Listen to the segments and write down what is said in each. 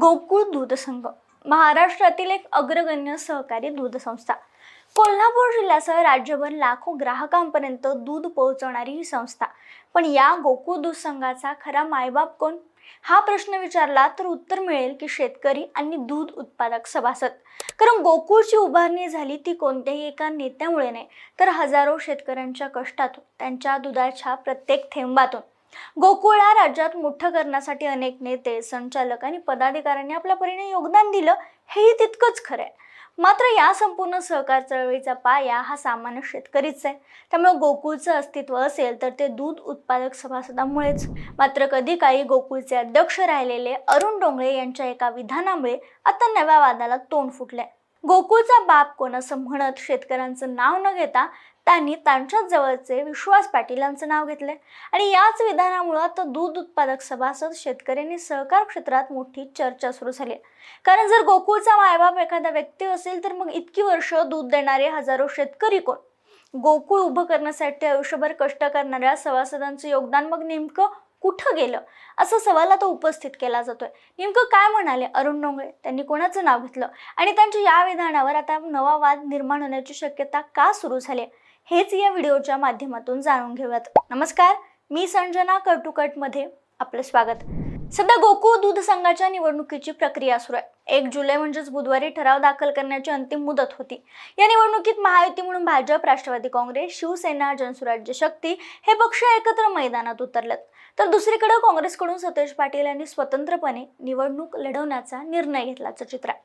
गोकुळ दूध संघ महाराष्ट्रातील एक अग्रगण्य सहकारी दूध संस्था. कोल्हापूर जिल्ह्यासह राज्यभर लाखो ग्राहकांपर्यंत दूध पोहोचवणारी ही संस्था. पण या गोकुळ दूध संघाचा खरा मायबाप कोण? हा प्रश्न विचारला तर उत्तर मिळेल की शेतकरी आणि दूध उत्पादक सभासद. कारण गोकुळची उभारणी झाली ती कोणत्याही एका नेत्यामुळे नाही, तर हजारो शेतकऱ्यांच्या कष्टातून, त्यांच्या दुधाच्या प्रत्येक थेंबातून. गोकुळला राज्यात मोठं करण्यासाठी अनेक नेते, संचालक आणि पदाधिकाऱ्यांनी आपल्या परीने योगदान दिलं, हेही तितकंच खरं आहे. मात्र या संपूर्ण सहकार चळवळीचा पाया हा सामान्य शेतकरीच आहे. त्यामुळे गोकुळचं अस्तित्व असेल तर ते दूध उत्पादक सभासदांमुळेच. मात्र कधी काही गोकुळचे अध्यक्ष राहिलेले अरुण डोंगळे यांच्या एका विधानामुळे आता नव्या वादाला तोंड फुटलंय. गोकुळचा बाप कोण असं म्हणत शेतकऱ्यांचं नाव न घेता त्यांनी त्यांच्याच जवळचे विश्वास पाटील यांचं नाव घेतलंय. आणि याच विधानामुळे आता दूध उत्पादक सभासद, शेतकऱ्यांनी सहकार क्षेत्रात मोठी चर्चा सुरू झाली. कारण जर गोकुळचा मायबाप एखादा व्यक्ती असेल तर मग इतकी वर्ष दूध देणारे हजारो शेतकरी कोण? गोकुळ उभं करण्यासाठी आयुष्यभर कष्ट करणाऱ्या सभासदांचं योगदान मग नेमकं कुठं गेलं, असा सवाल आता उपस्थित केला जातोय. नेमकं काय म्हणाले अरुण डोंगळे? त्यांनी कोणाचं नाव घेतलं आणि त्यांच्या या विधानावर आता नवा वाद निर्माण होण्याची शक्यता का सुरू झाली, हेच या व्हिडिओच्या माध्यमातून जाणून घेऊयात. नमस्कार, मी संजना मध्ये आपलं स्वागत. सध्या गोकुळ दूध संघाच्या निवडणुकीची प्रक्रिया सुरू आहे. 1 जुलै म्हणजेच बुधवारी ठराव दाखल करण्याची अंतिम मुदत होती. या निवडणुकीत महायुती म्हणून भाजप, राष्ट्रवादी काँग्रेस, शिवसेना, जनसुराज्य शक्ती हे पक्ष एकत्र मैदानात उतरलेत. तर दुसरीकडे काँग्रेसकडून सतेज पाटील यांनी स्वतंत्रपणे निवडणूक लढवण्याचा निर्णय घेतल्याचं चित्र आहे.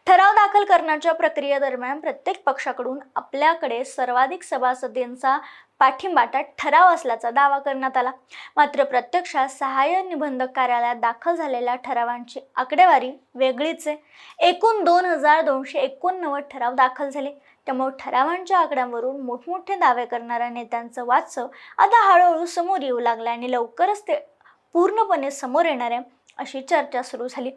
ठराव दाखल करण्याच्या प्रक्रियेदरम्यान प्रत्येक पक्षाकडून आपल्याकडे सर्वाधिक सभासदांचा पाठिंबाचा ठराव असल्याचा दावा करण्यात आला. मात्र प्रत्यक्षात सहाय्यक निबंधक कार्यालयात दाखल झालेल्या ठरावांची आकडेवारी वेगळीच आहे. एकूण 2289 ठराव दाखल झाले. त्यामुळे ठरावांच्या आकड्यांवरून मोठमोठे दावे करणाऱ्या नेत्यांचं वाचं आता हळूहळू समोर येऊ लागलं आणि लवकरच ते पूर्णपणे समोर येणार आहे अशी चर्चा सुरू झाली.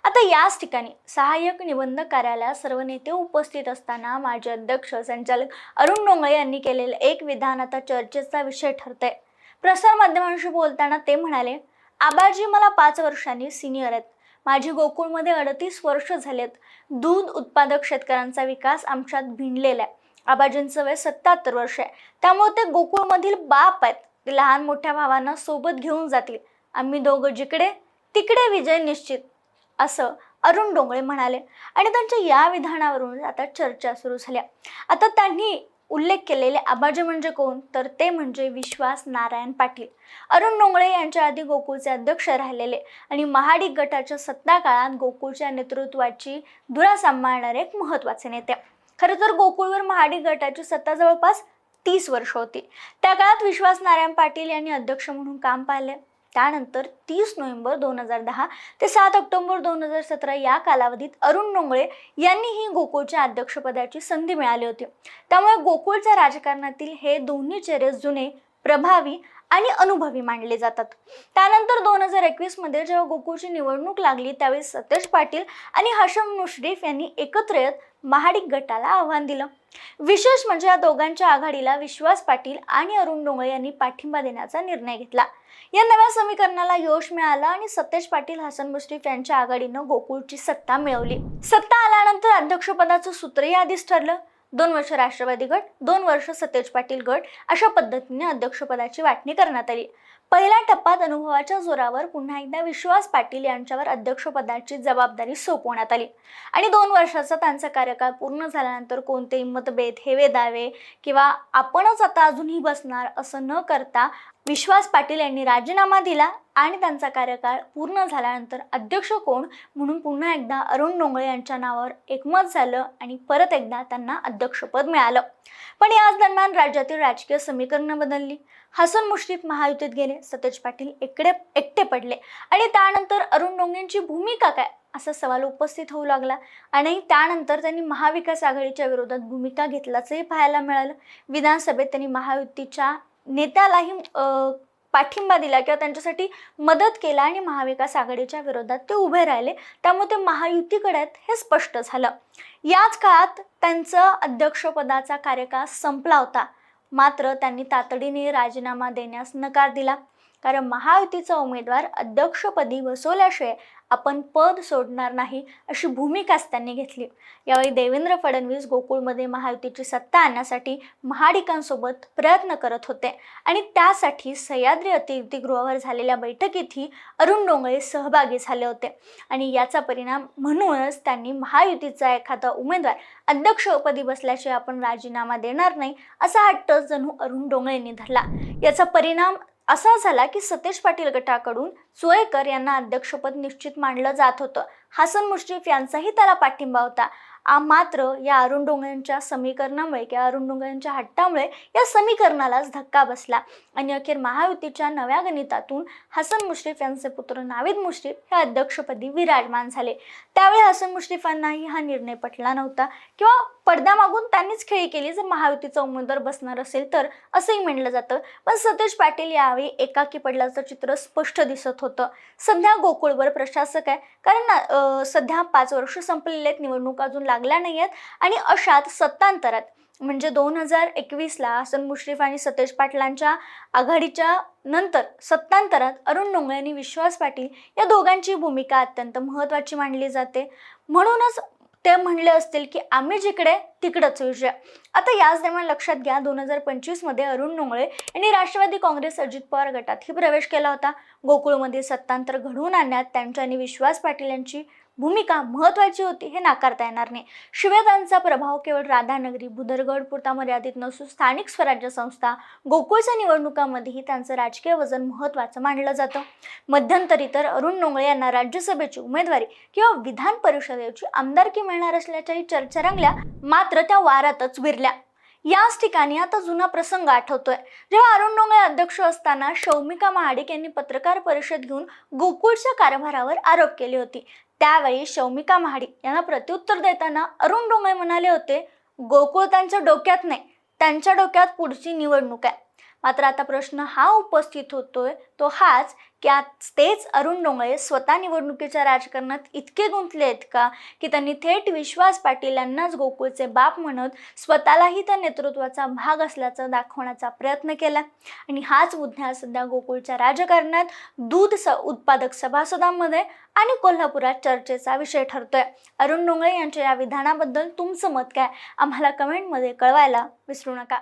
आता याच ठिकाणी सहाय्यक निबंधक कार्यालयात सर्व नेते उपस्थित असताना माजी अध्यक्ष संचालक अरुण डोंगळे यांनी केलेलं एक विधान आता चर्चेचा विषय ठरतंय. प्रसार माध्यमांशी बोलताना ते म्हणाले, आबाजी मला 5 वर्षांनी सिनियर आहेत. माझी गोकुळमध्ये 38 वर्ष झालेत. दूध उत्पादक शेतकऱ्यांचा विकास आमच्यात भिनलेला आहे. आबाजींचं वय 77 वर्ष आहे. त्यामुळे ते गोकुळमधील बाप आहेत. ते लहान मोठ्या भावांना सोबत घेऊन जातील. आम्ही दोघं जिकडे तिकडे विजय निश्चित, असं अरुण डोंगळे म्हणाले. आणि त्यांच्या या विधानावरून आता चर्चा सुरू झाल्या. आता त्यांनी उल्लेख केलेले आबाजी म्हणजे कोण, तर ते म्हणजे विश्वास नारायण पाटील. अरुण डोंगळे यांच्या आधी गोकुळचे अध्यक्ष राहिलेले आणि महाडिक गटाच्या सत्ता काळात गोकुळच्या नेतृत्वाची धुरा सांभाळणारे एक महत्त्वाचे नेते. खरं तर गोकुळवर महाडिक गटाची सत्ता जवळपास 30 वर्ष होती. त्या काळात विश्वास नारायण पाटील यांनी अध्यक्ष म्हणून काम पाहिले. त्यानंतर 30 नोव्हेंबर 2010 ते 7 ऑक्टोबर 2017 या कालावधीत अरुण डोंगळे यांनीही गोकुळच्या अध्यक्षपदाची संधी मिळाली होती. त्यामुळे गोकुळच्या राजकारणातील हे दोन्ही चेहरे जुने, प्रभावी आणि अनुभवी मानले जातात. त्यानंतर 2021 मध्ये जेव्हा गोकुळची निवडणूक लागली त्यावेळी सतेज पाटील आणि हसन मुश्रीफ यांनी एकत्र येत महाडिक गटाला आव्हान दिलं. विशेष म्हणजे या दोघांच्या आघाडीला विश्वास पाटील आणि अरुण डोंगळे यांनी पाठिंबा देण्याचा निर्णय घेतला. या नव्या समीकरणाला यश मिळालं आणि सतेज पाटील, हसन मुश्रीफ यांच्या आघाडीनं गोकुळची सत्ता मिळवली. सत्ता आल्यानंतर अध्यक्षपदाचं सूत्रही आधीच ठरलं. 2 वर्ष राष्ट्रवादी गट, 2 वर्ष सतेज पाटील गट, अशा पद्धतीने अध्यक्षपदाची वाटणी करण्यात आली. पहिल्या टप्प्यात अनुभवाच्या जोरावर पुन्हा एकदा विश्वास पाटील यांच्यावर अध्यक्षपदाची जबाबदारी सोपवण्यात आली. आणि 2 वर्षाचा त्यांचा कार्यकाळ पूर्ण झाल्यानंतर कोणतेही मतभेद, हेवे दावे किंवा आपणच आता अजूनही बसणार असं न करता विश्वास पाटील यांनी राजीनामा दिला आणि त्यांचा कार्यकाळ पूर्ण झाल्यानंतर अध्यक्ष कोण म्हणून पुन्हा एकदा अरुण डोंगळे यांच्या नावावर एकमत झालं आणि परत एकदा त्यांना अध्यक्षपद मिळालं. पण याच दरम्यान राज्यातील राजकीय समीकरणं बदलली. हसन मुश्रीफ महायुतीत गेले, सतेज पाटील एकटे पडले आणि त्यानंतर अरुण डोंगळेंची भूमिका काय असा सवाल उपस्थित होऊ लागला. आणि त्यानंतर त्यांनी महाविकास आघाडीच्या विरोधात भूमिका घेतल्याचंही पाहायला मिळालं. विधानसभेत त्यांनी महायुतीच्या नेत्यालाही पाठिंबा दिला किंवा त्यांच्यासाठी मदत केला आणि महाविकास आघाडीच्या विरोधात ते उभे राहिले. त्यामुळे ते महायुतीकडे आहेत हे स्पष्ट झालं. याच काळात त्यांचा अध्यक्षपदाचा कार्यकाळ संपला होता. मात्र त्यांनी तातडीने राजीनामा देण्यास नकार दिला. कारण महायुतीचा उमेदवार अध्यक्षपदी बसवल्याशिवाय आपण पद सोडणार नाही अशी भूमिकाच त्यांनी घेतली। यावेळी देवेंद्र फडणवीस गोकुळमध्ये महायुतीची सत्ता आणण्यासाठी महाडिकांसोबत प्रयत्न करत होते आणि त्यासाठी सह्याद्री अतिथीगृहावर झालेल्या बैठकीतही अरुण डोंगळे सहभागी झाले होते आणि याचा परिणाम म्हणूनच त्यांनी महायुतीचा एखादा उमेदवार अध्यक्षपदी बसल्याशिवाय आपण राजीनामा देणार नाही असा हट्ट जणू अरुण डोंगळेंनी धरला। याचा परिणाम असा झाला की सतेज पाटील गटाकडून चोयकर यांना अध्यक्षपद निश्चित मानलं जात होतं। हसन मुश्रीफ यांचाही त्याला पाठिंबा होता। मात्र या अरुण डोंगळेंच्या समीकरणामुळे किंवा अरुण डोंगळेंच्या हट्टामुळे या समीकरणालाच धक्का बसला आणि अखेर महायुतीच्या नव्या गणितातून हसन मुश्रीफ यांचे पुत्र नावीद मुश्रीफ हे अध्यक्षपदी विराजमान झाले। त्यावेळी हसन मुश्रीफांनाही हा निर्णय पटला नव्हता किंवा पडद्यामागून त्यांनीच खेळी केली जर महायुतीचा उमेदवार बसणार असेल तर, असंही म्हणलं जातं। पण सतेज पाटील यावेळी एकाकी पडल्याचं चित्र स्पष्ट दिसत होतं। सध्या गोकुळवर प्रशासक आहे कारण सध्या 5 वर्ष संपलेले आहेत, निवडणूक अजून लागल्या नाही आहेत आणि अशात सत्तांतरात म्हणजे 2021ला हसन मुश्रीफ आणि सतेज पाटलांच्या आघाडीच्या नंतर सत्तांतरात अरुण डोंगळे आणि विश्वास पाटील या दोघांची भूमिका अत्यंत महत्त्वाची मानली जाते। म्हणूनच ते म्हणले असतील की आम्ही जिकडे तिकडंच विजय। आता याच दरम्यान लक्षात घ्या 2025 मध्ये अरुण डोंगळे यांनी राष्ट्रवादी काँग्रेस अजित पवार गटातही प्रवेश केला होता। गोकुळमध्ये सत्तांतर घडवून आणण्यात त्यांच्या आणि विश्वास पाटील यांची भूमिका महत्त्वाची होती हे नाकारता येणार नाही। शिवाय त्यांचा प्रभाव केवळ राधानगरी भुदरगड पुरता मर्यादित नसून स्थानिक स्वराज्य संस्था गोकुळच्या निवडणुकांमध्येही त्यांचं राजकीय वजन महत्त्वाचं मानलं जातं। मध्यंतरी तर अरुण डोंगळे यांना राज्यसभेची उमेदवारी किंवा विधान परिषदेची आमदारकी मिळणार असल्याच्याही चर्चा रंगल्या, मात्र त्या वारातच विरल्या। याच ठिकाणी आता जुना प्रसंग आठवतोय जेव्हा अरुण डोंगळे अध्यक्ष असताना शौमिका महाडिक यांनी पत्रकार परिषद घेऊन गोकुळच्या कारभारावर आरोप केले होते। त्यावेळी शौमिका महाडिक यांना प्रत्युत्तर देताना अरुण डोंगळे म्हणाले होते, गोकुळ त्यांच्या डोक्यात नाही, त्यांच्या डोक्यात पुढची निवडणूक आहे। मात्र आता प्रश्न हा उपस्थित होतोय तो हाच की तेच अरुण डोंगळे स्वतः निवडणुकीच्या राजकारणात इतके गुंतले आहेत का की त्यांनी थेट विश्वास पाटील यांनाच गोकुळचे बाप म्हणत स्वतःलाही त्या नेतृत्वाचा भाग असल्याचं दाखवण्याचा प्रयत्न केला आणि हाच मुद्दा सध्या गोकुळच्या राजकारणात दूध उत्पादक सभासदांमध्ये आणि कोल्हापुरात चर्चेचा विषय ठरतोय। अरुण डोंगळे यांच्या या विधानाबद्दल तुमचं मत काय आम्हाला कमेंटमध्ये कळवायला विसरू नका।